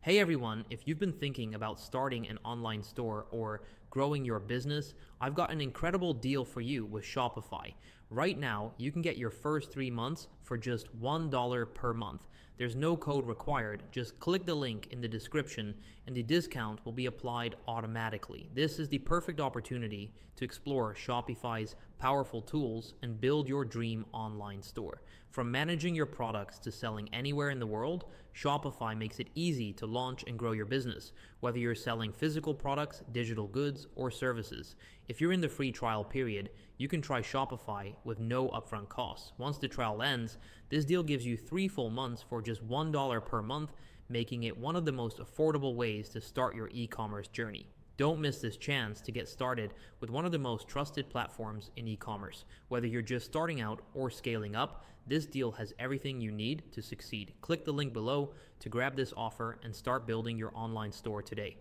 Hey everyone, if you've been thinking about starting an online store or growing your business, I've got an incredible deal for you with Shopify. Right now, you can get your first 3 months for just $1 per month. There's no code required, just click the link in the description and the discount will be applied automatically. This is the perfect opportunity to explore Shopify's powerful tools and build your dream online store. From managing your products to selling anywhere in the world, Shopify makes it easy to launch and grow your business, whether you're selling physical products, digital goods, or services. If you're in the free trial period, you can try Shopify with no upfront costs. Once the trial ends, this deal gives you 3 full months for just $1 per month, making it one of the most affordable ways to start your e-commerce journey. Don't miss this chance to get started with one of the most trusted platforms in e-commerce. Whether you're just starting out or scaling up, this deal has everything you need to succeed. Click the link below to grab this offer and start building your online store today.